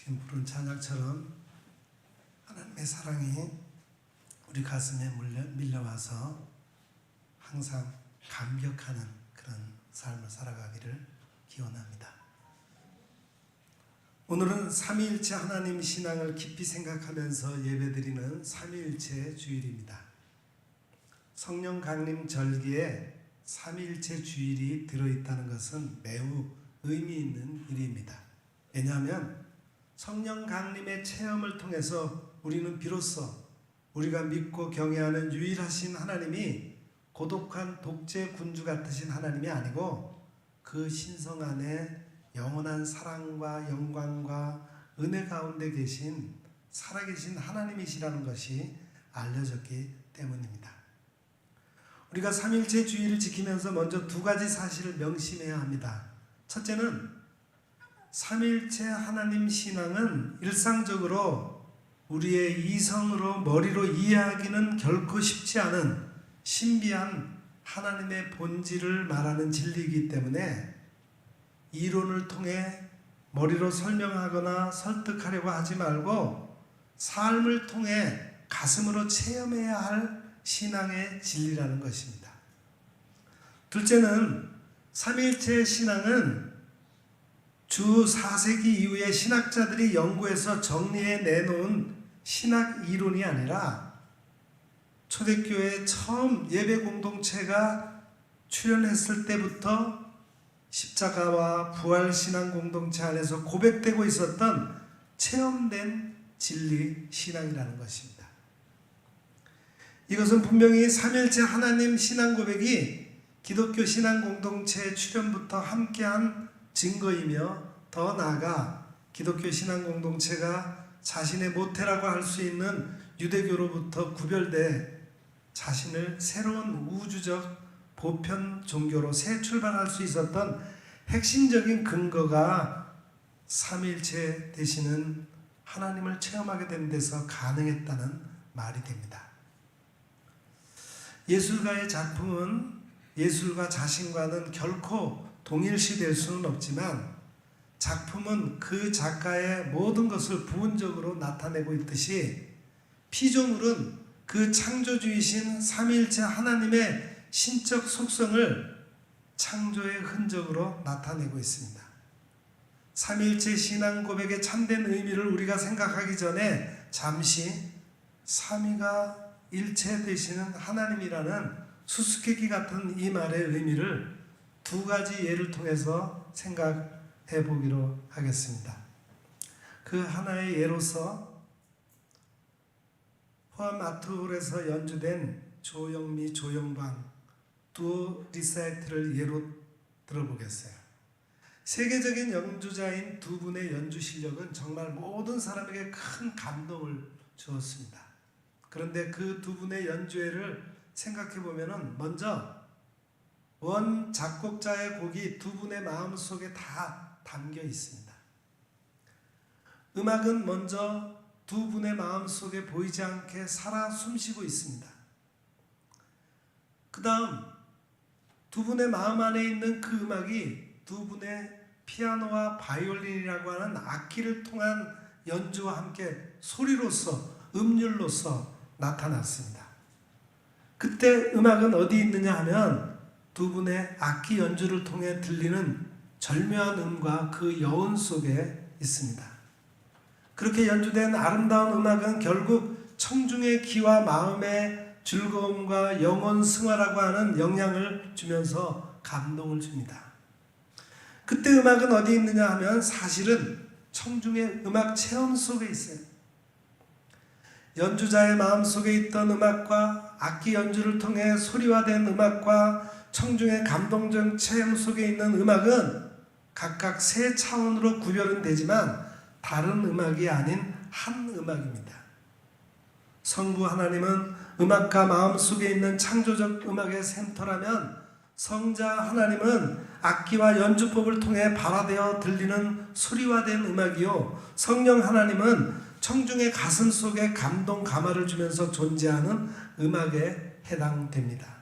지금 부른 찬양처럼 하나님의 사랑이 우리 가슴에 밀려와서 항상 감격하는 그런 삶을 살아가기를 기원합니다. 오늘은 삼위일체 하나님 신앙을 깊이 생각하면서 예배드리는 삼위일체 주일입니다. 성령 강림 절기에 삼위일체 주일이 들어있다는 것은 매우 의미 있는 일입니다. 왜냐하면 성령 강림의 체험을 통해서 우리는 비로소 우리가 믿고 경외하는 유일하신 하나님이 고독한 독재 군주 같으신 하나님이 아니고 그 신성 안에 영원한 사랑과 영광과 은혜 가운데 계신 살아계신 하나님이시라는 것이 알려졌기 때문입니다. 우리가 삼일체 주의를 지키면서 먼저 두 가지 사실을 명심해야 합니다. 첫째는 삼일체 하나님 신앙은 일상적으로 우리의 이성으로 머리로 이해하기는 결코 쉽지 않은 신비한 하나님의 본질을 말하는 진리이기 때문에 이론을 통해 머리로 설명하거나 설득하려고 하지 말고 삶을 통해 가슴으로 체험해야 할 신앙의 진리라는 것입니다. 둘째는 삼위일체 신앙은 주 4세기 이후에 신학자들이 연구해서 정리해 내놓은 신학 이론이 아니라 초대교회 처음 예배 공동체가 출현했을 때부터 십자가와 부활 신앙 공동체 안에서 고백되고 있었던 체험된 진리 신앙이라는 것입니다. 이것은 분명히 삼일체 하나님 신앙 고백이 기독교 신앙 공동체의 출현부터 함께한 증거이며 더 나아가 기독교 신앙 공동체가 자신의 모태라고 할 수 있는 유대교로부터 구별돼 자신을 새로운 우주적 보편 종교로 새 출발할 수 있었던 핵심적인 근거가 삼일체 되시는 하나님을 체험하게 된 데서 가능했다는 말이 됩니다. 예술가의 작품은 예술가 자신과는 결코 동일시될 수는 없지만 작품은 그 작가의 모든 것을 부분적으로 나타내고 있듯이 피조물은 그 창조주이신 삼위일체 하나님의 신적 속성을 창조의 흔적으로 나타내고 있습니다. 삼위일체 신앙 고백의 참된 의미를 우리가 생각하기 전에 잠시 삼위가 일체 되시는 하나님이라는 수수께끼 같은 이 말의 의미를 두 가지 예를 통해서 생각해 보기로 하겠습니다. 그 하나의 예로서 포함 아트홀에서 연주된 조영미, 조영방 두 리사이트를 예로 들어보겠어요. 세계적인 연주자인 두 분의 연주 실력은 정말 모든 사람에게 큰 감동을 주었습니다. 그런데 그 두 분의 연주회를 생각해 보면은 먼저 원 작곡자의 곡이 두 분의 마음속에 다 담겨 있습니다. 음악은 먼저 두 분의 마음속에 보이지 않게 살아 숨쉬고 있습니다. 그 다음 두 분의 마음 안에 있는 그 음악이 두 분의 피아노와 바이올린이라고 하는 악기를 통한 연주와 함께 소리로서 음률로서 나타났습니다. 그때 음악은 어디 있느냐 하면 두 분의 악기 연주를 통해 들리는 절묘한 음과 그 여운 속에 있습니다. 그렇게 연주된 아름다운 음악은 결국 청중의 귀와 마음의 즐거움과 영혼 승화라고 하는 영향을 주면서 감동을 줍니다. 그때 음악은 어디 있느냐 하면 사실은 청중의 음악 체험 속에 있어요. 연주자의 마음속에 있던 음악과 악기 연주를 통해 소리화된 음악과 청중의 감동적 체험 속에 있는 음악은 각각 세 차원으로 구별은 되지만 다른 음악이 아닌 한 음악입니다. 성부 하나님은 음악과 마음속에 있는 창조적 음악의 센터라면 성자 하나님은 악기와 연주법을 통해 발화되어 들리는 소리화된 음악이요, 성령 하나님은 청중의 가슴 속에 감동 감화를 주면서 존재하는 음악에 해당됩니다.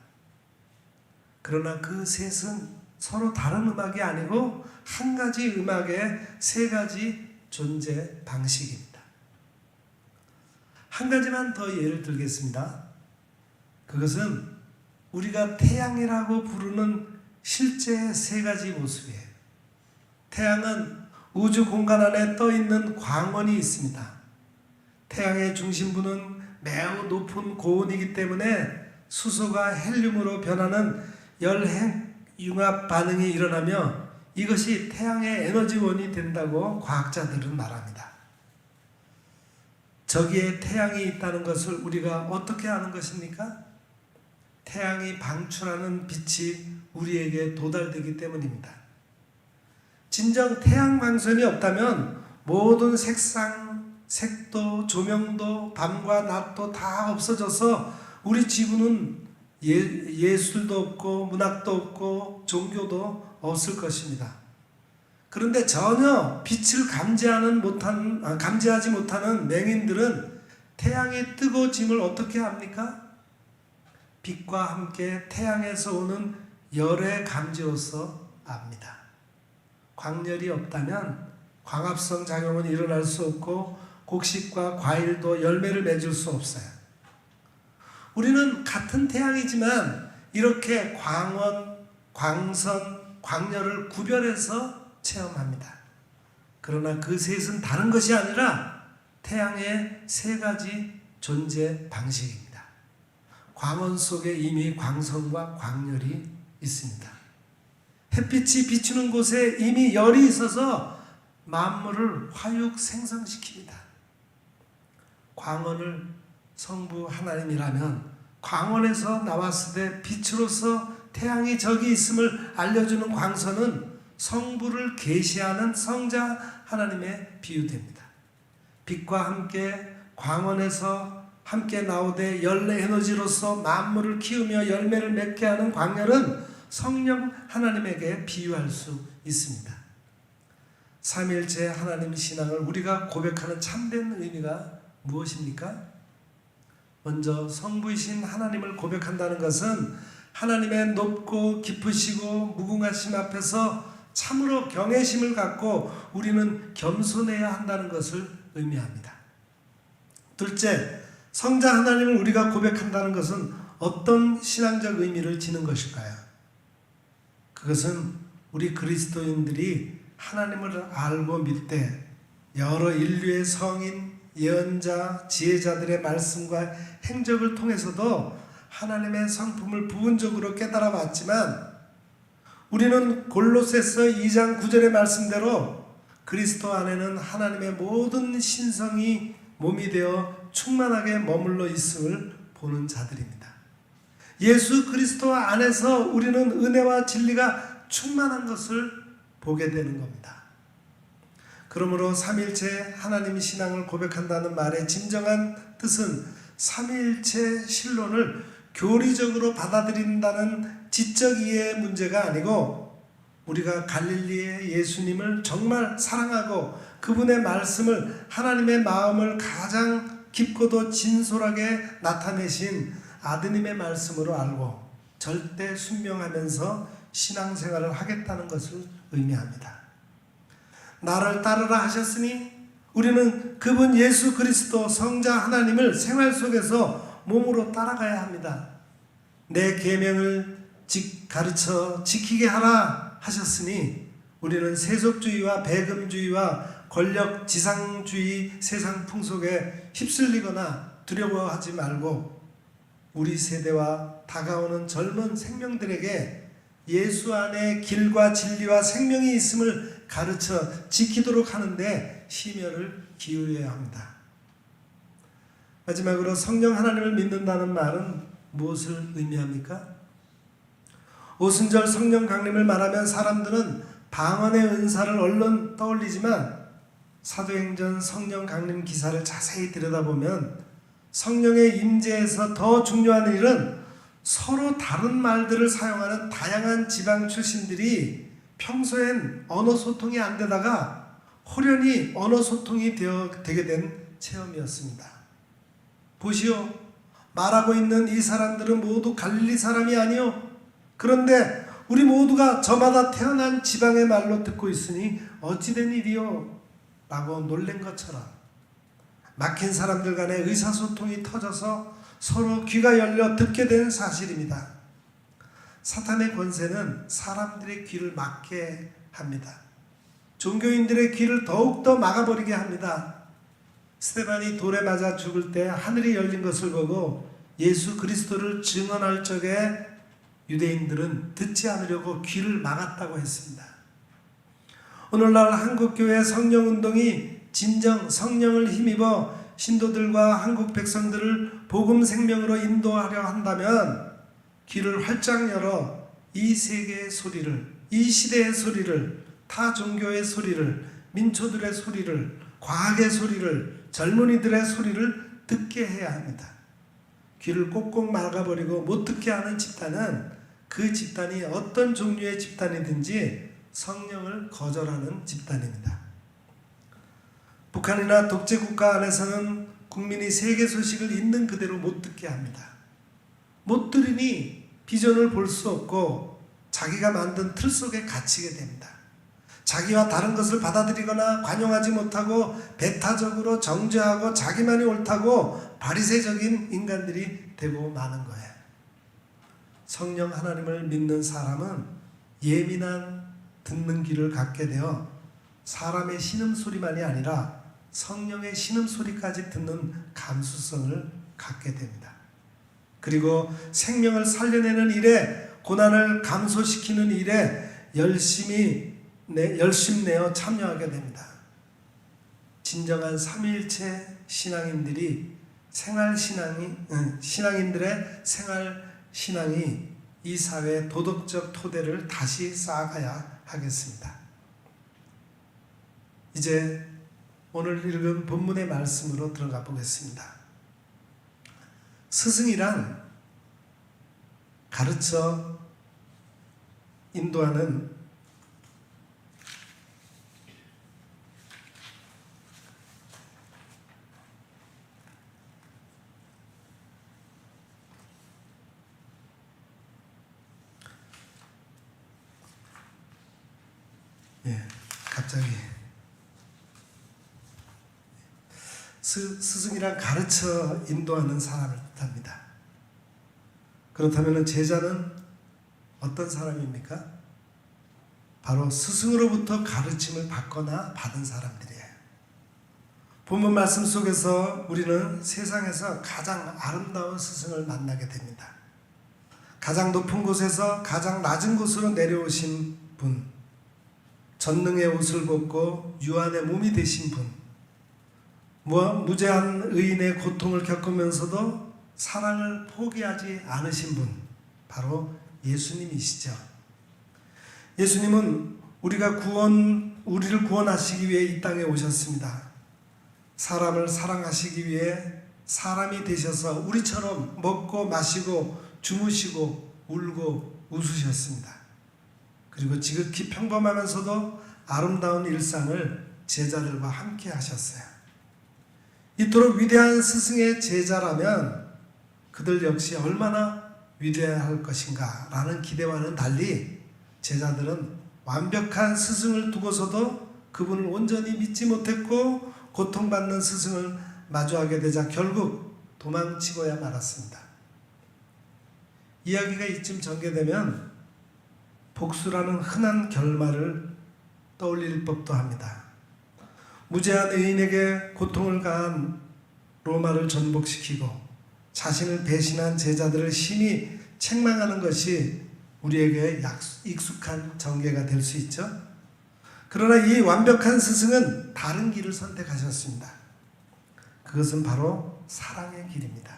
그러나 그 셋은 서로 다른 음악이 아니고 한 가지 음악에 세 가지 존재 방식입니다. 한 가지만 더 예를 들겠습니다. 그것은 우리가 태양이라고 부르는 실제 세 가지 모습이에요. 태양은 우주 공간 안에 떠 있는 광원이 있습니다. 태양의 중심부는 매우 높은 고온이기 때문에 수소가 헬륨으로 변하는 열핵융합 반응이 일어나며 이것이 태양의 에너지원이 된다고 과학자들은 말합니다. 저기에 태양이 있다는 것을 우리가 어떻게 아는 것입니까? 태양이 방출하는 빛이 우리에게 도달되기 때문입니다. 진정 태양 광선이 없다면 모든 색상, 색도, 조명도, 밤과 낮도 다 없어져서 우리 지구는 예술도 없고 문학도 없고 종교도 없을 것입니다. 그런데 전혀 빛을 감지하지 못하는 맹인들은 태양이 뜨거워짐을 어떻게 합니까? 빛과 함께 태양에서 오는 열의 감지로서 압니다. 광열이 없다면 광합성 작용은 일어날 수 없고 곡식과 과일도 열매를 맺을 수 없어요. 우리는 같은 태양이지만 이렇게 광원, 광선, 광열을 구별해서 체험합니다. 그러나 그 셋은 다른 것이 아니라 태양의 세 가지 존재 방식입니다. 광원 속에 이미 광선과 광열이 있습니다. 햇빛이 비추는 곳에 이미 열이 있어서 만물을 화육 생성시킵니다. 광원을 성부 하나님이라면 광원에서 나왔을 때 빛으로서 태양이 저기 있음을 알려주는 광선은 성부를 계시하는 성자 하나님에 비유됩니다. 빛과 함께 광원에서 함께 나오되 열의 에너지로서 만물을 키우며 열매를 맺게 하는 광열은 성령 하나님에게 비유할 수 있습니다. 삼일체 하나님 신앙을 우리가 고백하는 참된 의미가 무엇입니까? 먼저 성부이신 하나님을 고백한다는 것은 하나님의 높고 깊으시고 무궁하심 앞에서 참으로 경외심을 갖고 우리는 겸손해야 한다는 것을 의미합니다. 둘째, 성자 하나님을 우리가 고백한다는 것은 어떤 신앙적 의미를 지닌 것일까요? 그것은 우리 그리스도인들이 하나님을 알고 믿되 여러 인류의 성인, 예언자, 지혜자들의 말씀과 행적을 통해서도 하나님의 성품을 부분적으로 깨달아 봤지만 우리는 골로새서 2장 9절의 말씀대로 그리스도 안에는 하나님의 모든 신성이 몸이 되어 충만하게 머물러 있음을 보는 자들입니다. 예수 그리스도 안에서 우리는 은혜와 진리가 충만한 것을 보게 되는 겁니다. 그러므로 삼일체 하나님 신앙을 고백한다는 말의 진정한 뜻은 삼일체 신론을 교리적으로 받아들인다는 지적 이해의 문제가 아니고 우리가 갈릴리의 예수님을 정말 사랑하고 그분의 말씀을 하나님의 마음을 가장 깊고도 진솔하게 나타내신 아드님의 말씀으로 알고 절대 순명하면서 신앙생활을 하겠다는 것을 의미합니다. 나를 따르라 하셨으니 우리는 그분 예수 그리스도 성자 하나님을 생활 속에서 몸으로 따라가야 합니다. 내 계명을 가르쳐 지키게 하라 하셨으니 우리는 세속주의와 배금주의와 권력 지상주의 세상 풍속에 휩쓸리거나 두려워하지 말고 우리 세대와 다가오는 젊은 생명들에게 예수 안에 길과 진리와 생명이 있음을 가르쳐 지키도록 하는데 심혈을 기울여야 합니다. 마지막으로 성령 하나님을 믿는다는 말은 무엇을 의미합니까? 오순절 성령 강림을 말하면 사람들은 방언의 은사를 얼른 떠올리지만 사도행전 성령 강림 기사를 자세히 들여다보면 성령의 임재에서 더 중요한 일은 서로 다른 말들을 사용하는 다양한 지방 출신들이 평소엔 언어 소통이 안 되다가 호련히 언어 소통이 되게 된 체험이었습니다. 보시오, 말하고 있는 이 사람들은 모두 갈릴리 사람이 아니오. 그런데 우리 모두가 저마다 태어난 지방의 말로 듣고 있으니 어찌된 일이오? 라고 놀란 것처럼 막힌 사람들 간의 의사소통이 터져서 서로 귀가 열려 듣게 된 사실입니다. 사탄의 권세는 사람들의 귀를 막게 합니다. 종교인들의 귀를 더욱더 막아버리게 합니다. 스데반이 돌에 맞아 죽을 때 하늘이 열린 것을 보고 예수 그리스도를 증언할 적에 유대인들은 듣지 않으려고 귀를 막았다고 했습니다. 오늘날 한국교회 성령운동이 진정 성령을 힘입어 신도들과 한국 백성들을 복음 생명으로 인도하려 한다면 귀를 활짝 열어 이 세계의 소리를, 이 시대의 소리를, 타 종교의 소리를, 민초들의 소리를, 과학의 소리를, 젊은이들의 소리를 듣게 해야 합니다. 귀를 꼭꼭 막아버리고 못 듣게 하는 집단은 그 집단이 어떤 종류의 집단이든지 성령을 거절하는 집단입니다. 북한이나 독재국가 안에서는 국민이 세계 소식을 있는 그대로 못 듣게 합니다. 못 들으니 비전을 볼 수 없고 자기가 만든 틀 속에 갇히게 됩니다. 자기와 다른 것을 받아들이거나 관용하지 못하고 배타적으로 정죄하고 자기만이 옳다고 바리새적인 인간들이 되고 마는 거예요. 성령 하나님을 믿는 사람은 예민한 듣는 귀를 갖게 되어 사람의 신음소리만이 아니라 성령의 신음소리까지 듣는 감수성을 갖게 됩니다. 그리고 생명을 살려내는 일에, 고난을 감소시키는 일에 열심내어 참여하게 됩니다. 진정한 삼위일체 신앙인들의 생활신앙이 이 사회의 도덕적 토대를 다시 쌓아가야 하겠습니다. 이제 오늘 읽은 본문의 말씀으로 들어가 보겠습니다. 스승이란 가르쳐 인도하는 갑자기 스승이란 가르쳐 인도하는 사람을 뜻합니다. 그렇다면 제자는 어떤 사람입니까? 바로 스승으로부터 가르침을 받거나 받은 사람들이에요. 본문 말씀 속에서 우리는 세상에서 가장 아름다운 스승을 만나게 됩니다. 가장 높은 곳에서 가장 낮은 곳으로 내려오신 분, 전능의 옷을 벗고 유한의 몸이 되신 분, 무제한 의인의 고통을 겪으면서도 사랑을 포기하지 않으신 분, 바로 예수님이시죠. 예수님은 우리를 구원하시기 위해 이 땅에 오셨습니다. 사람을 사랑하시기 위해 사람이 되셔서 우리처럼 먹고 마시고 주무시고 울고 웃으셨습니다. 그리고 지극히 평범하면서도 아름다운 일상을 제자들과 함께 하셨어요. 이토록 위대한 스승의 제자라면 그들 역시 얼마나 위대해야 할 것인가 라는 기대와는 달리 제자들은 완벽한 스승을 두고서도 그분을 온전히 믿지 못했고 고통받는 스승을 마주하게 되자 결국 도망치고야 말았습니다. 이야기가 이쯤 전개되면 복수라는 흔한 결말을 떠올릴 법도 합니다. 무제한 의인에게 고통을 가한 로마를 전복시키고 자신을 배신한 제자들을 심히 책망하는 것이 우리에게 익숙한 전개가 될 수 있죠. 그러나 이 완벽한 스승은 다른 길을 선택하셨습니다. 그것은 바로 사랑의 길입니다.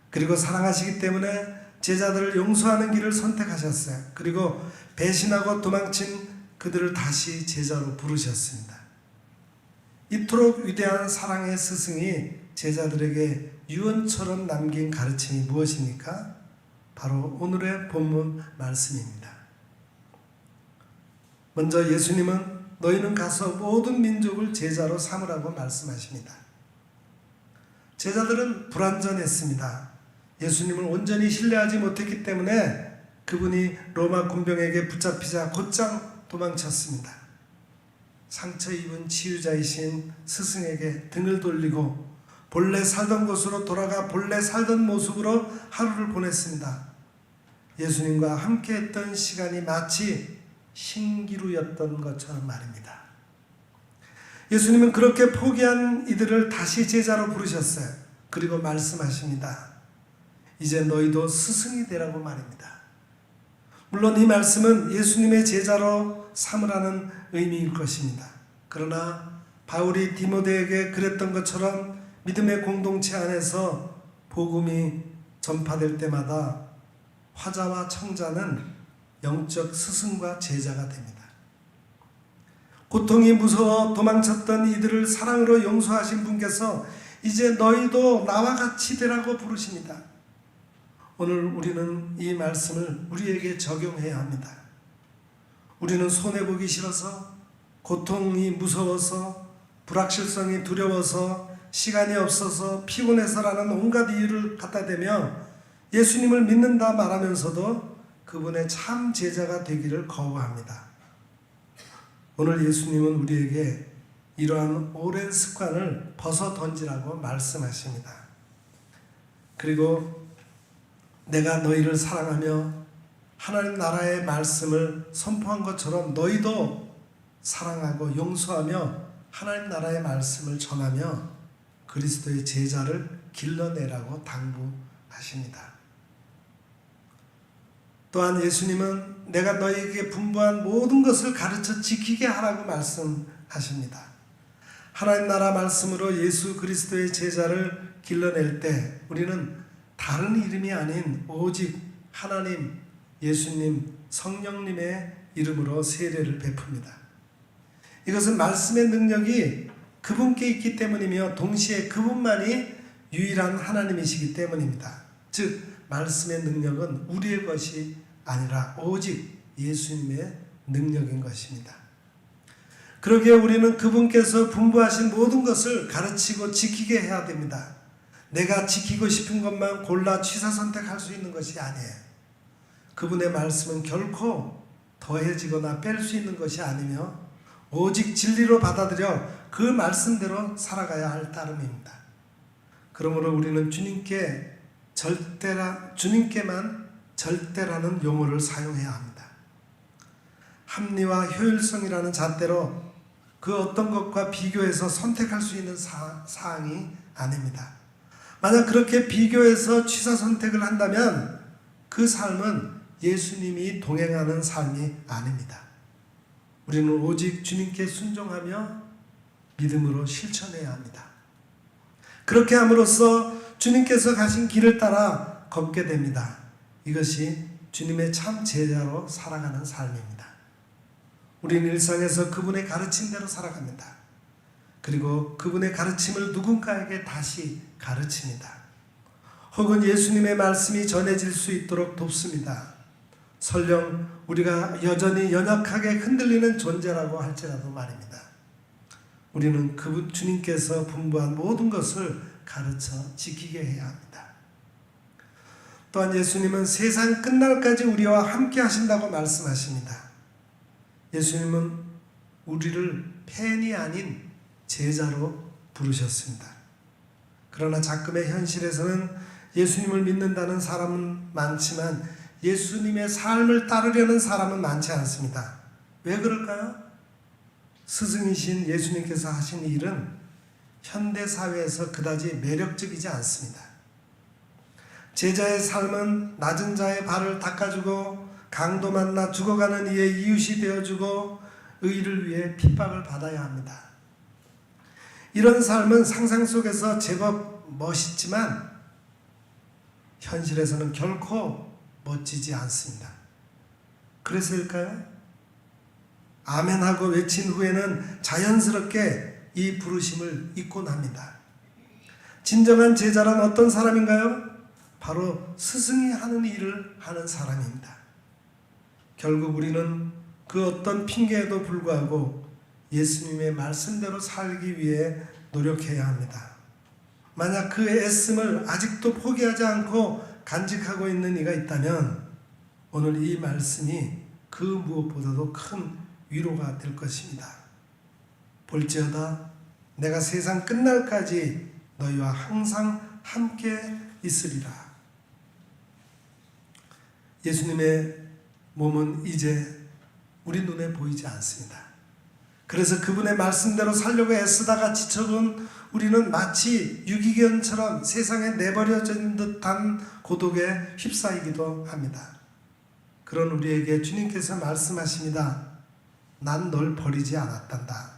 그리고 사랑하시기 때문에 제자들을 용서하는 길을 선택하셨어요. 그리고 배신하고 도망친 그들을 다시 제자로 부르셨습니다. 이토록 위대한 사랑의 스승이 제자들에게 유언처럼 남긴 가르침이 무엇입니까? 바로 오늘의 본문 말씀입니다. 먼저 예수님은 너희는 가서 모든 민족을 제자로 삼으라고 말씀하십니다. 제자들은 불완전했습니다. 예수님을 온전히 신뢰하지 못했기 때문에 그분이 로마 군병에게 붙잡히자 곧장 도망쳤습니다. 상처 입은 치유자이신 스승에게 등을 돌리고 본래 살던 곳으로 돌아가 본래 살던 모습으로 하루를 보냈습니다. 예수님과 함께했던 시간이 마치 신기루였던 것처럼 말입니다. 예수님은 그렇게 포기한 이들을 다시 제자로 부르셨어요. 그리고 말씀하십니다. 이제 너희도 스승이 되라고 말입니다. 물론 이 말씀은 예수님의 제자로 삼으라는 의미일 것입니다. 그러나 바울이 디모데에게 그랬던 것처럼 믿음의 공동체 안에서 복음이 전파될 때마다 화자와 청자는 영적 스승과 제자가 됩니다. 고통이 무서워 도망쳤던 이들을 사랑으로 용서하신 분께서 이제 너희도 나와 같이 되라고 부르십니다. 오늘 우리는 이 말씀을 우리에게 적용해야 합니다. 우리는 손해보기 싫어서, 고통이 무서워서, 불확실성이 두려워서, 시간이 없어서, 피곤해서라는 온갖 이유를 갖다 대며 예수님을 믿는다 말하면서도 그분의 참 제자가 되기를 거부합니다. 오늘 예수님은 우리에게 이러한 오랜 습관을 벗어 던지라고 말씀하십니다. 그리고 내가 너희를 사랑하며 하나님 나라의 말씀을 선포한 것처럼 너희도 사랑하고 용서하며 하나님 나라의 말씀을 전하며 그리스도의 제자를 길러내라고 당부하십니다. 또한 예수님은 내가 너희에게 분부한 모든 것을 가르쳐 지키게 하라고 말씀하십니다. 하나님 나라 말씀으로 예수 그리스도의 제자를 길러낼 때 우리는 다른 이름이 아닌 오직 하나님, 예수님, 성령님의 이름으로 세례를 베풉니다. 이것은 말씀의 능력이 그분께 있기 때문이며 동시에 그분만이 유일한 하나님이시기 때문입니다. 즉 말씀의 능력은 우리의 것이 아니라 오직 예수님의 능력인 것입니다. 그러기에 우리는 그분께서 분부하신 모든 것을 가르치고 지키게 해야 됩니다. 내가 지키고 싶은 것만 골라 취사 선택할 수 있는 것이 아니에요. 그분의 말씀은 결코 더해지거나 뺄 수 있는 것이 아니며 오직 진리로 받아들여 그 말씀대로 살아가야 할 따름입니다. 그러므로 우리는 주님께만 절대라는 용어를 사용해야 합니다. 합리와 효율성이라는 잣대로 그 어떤 것과 비교해서 선택할 수 있는 사항이 아닙니다. 만약 그렇게 비교해서 취사 선택을 한다면 그 삶은 예수님이 동행하는 삶이 아닙니다. 우리는 오직 주님께 순종하며 믿음으로 실천해야 합니다. 그렇게 함으로써 주님께서 가신 길을 따라 걷게 됩니다. 이것이 주님의 참 제자로 살아가는 삶입니다. 우리는 일상에서 그분의 가르침대로 살아갑니다. 그리고 그분의 가르침을 누군가에게 다시 가르칩니다. 혹은 예수님의 말씀이 전해질 수 있도록 돕습니다. 설령 우리가 여전히 연약하게 흔들리는 존재라고 할지라도 말입니다. 우리는 그분 주님께서 분부한 모든 것을 가르쳐 지키게 해야 합니다. 또한 예수님은 세상 끝날까지 우리와 함께 하신다고 말씀하십니다. 예수님은 우리를 팬이 아닌 제자로 부르셨습니다. 그러나 작금의 현실에서는 예수님을 믿는다는 사람은 많지만 예수님의 삶을 따르려는 사람은 많지 않습니다. 왜 그럴까요? 스승이신 예수님께서 하신 일은 현대사회에서 그다지 매력적이지 않습니다. 제자의 삶은 낮은 자의 발을 닦아주고 강도 만나 죽어가는 이의 이웃이 되어주고 의를 위해 핍박을 받아야 합니다. 이런 삶은 상상 속에서 제법 멋있지만 현실에서는 결코 멋지지 않습니다. 그래서일까요? 아멘하고 외친 후에는 자연스럽게 이 부르심을 잊곤 합니다. 진정한 제자란 어떤 사람인가요? 바로 스승이 하는 일을 하는 사람입니다. 결국 우리는 그 어떤 핑계에도 불구하고 예수님의 말씀대로 살기 위해 노력해야 합니다. 만약 그 애씀을 아직도 포기하지 않고 간직하고 있는 이가 있다면 오늘 이 말씀이 그 무엇보다도 큰 위로가 될 것입니다. 볼지어다 내가 세상 끝날까지 너희와 항상 함께 있으리라. 예수님의 몸은 이제 우리 눈에 보이지 않습니다. 그래서 그분의 말씀대로 살려고 애쓰다가 지쳐본 우리는 마치 유기견처럼 세상에 내버려진 듯한 고독에 휩싸이기도 합니다. 그런 우리에게 주님께서 말씀하십니다. 난 널 버리지 않았단다.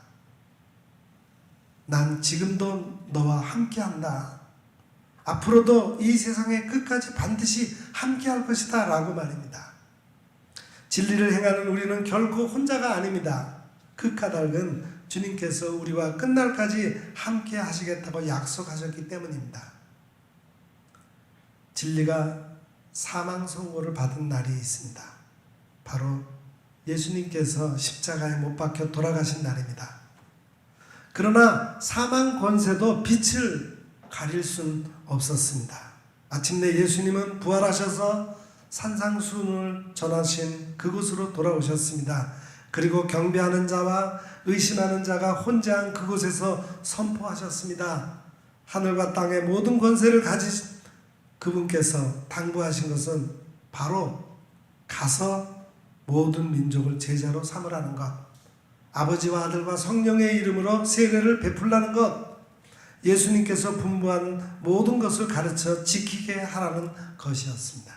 난 지금도 너와 함께한다. 앞으로도 이 세상의 끝까지 반드시 함께할 것이다 라고 말입니다. 진리를 행하는 우리는 결코 혼자가 아닙니다. 그 까닭은 주님께서 우리와 끝날까지 함께 하시겠다고 약속하셨기 때문입니다. 진리가 사망 선고를 받은 날이 있습니다. 바로 예수님께서 십자가에 못 박혀 돌아가신 날입니다. 그러나 사망 권세도 빛을 가릴 순 없었습니다. 마침내 예수님은 부활하셔서 산상수훈을 전하신 그곳으로 돌아오셨습니다. 그리고 경배하는 자와 의심하는 자가 혼재한 그곳에서 선포하셨습니다. 하늘과 땅의 모든 권세를 가지신 그분께서 당부하신 것은 바로 가서 모든 민족을 제자로 삼으라는 것, 아버지와 아들과 성령의 이름으로 세례를 베풀라는 것, 예수님께서 분부한 모든 것을 가르쳐 지키게 하라는 것이었습니다.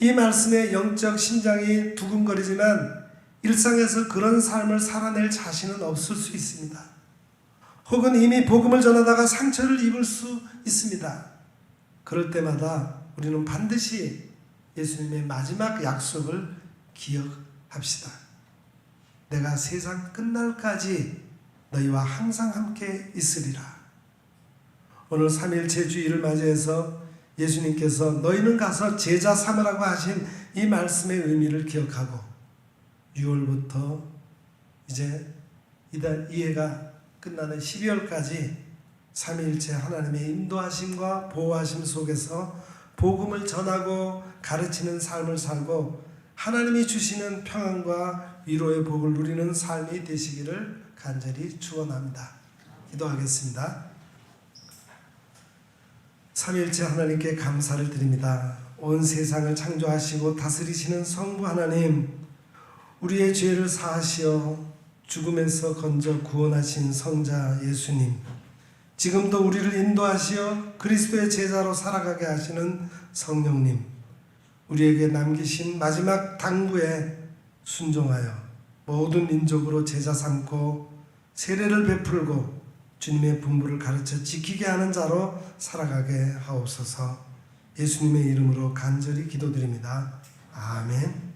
이 말씀의 영적 심장이 두근거리지만 일상에서 그런 삶을 살아낼 자신은 없을 수 있습니다. 혹은 이미 복음을 전하다가 상처를 입을 수 있습니다. 그럴 때마다 우리는 반드시 예수님의 마지막 약속을 기억합시다. 내가 세상 끝날까지 너희와 항상 함께 있으리라. 오늘 3일째 주일을 맞이해서 예수님께서 너희는 가서 제자 삼으라고 하신 이 말씀의 의미를 기억하고 6월부터 이제 이달 2회가 끝나는 12월까지 3일째 하나님의 인도하심과 보호하심 속에서 복음을 전하고 가르치는 삶을 살고 하나님이 주시는 평안과 위로의 복을 누리는 삶이 되시기를 간절히 축원합니다. 기도하겠습니다. 삼일째 하나님께 감사를 드립니다. 온 세상을 창조하시고 다스리시는 성부 하나님, 우리의 죄를 사하시어 죽음에서 건져 구원하신 성자 예수님, 지금도 우리를 인도하시어 그리스도의 제자로 살아가게 하시는 성령님, 우리에게 남기신 마지막 당부에 순종하여 모든 민족으로 제자 삼고 세례를 베풀고 주님의 분부를 가르쳐 지키게 하는 자로 살아가게 하옵소서. 예수님의 이름으로 간절히 기도드립니다. 아멘.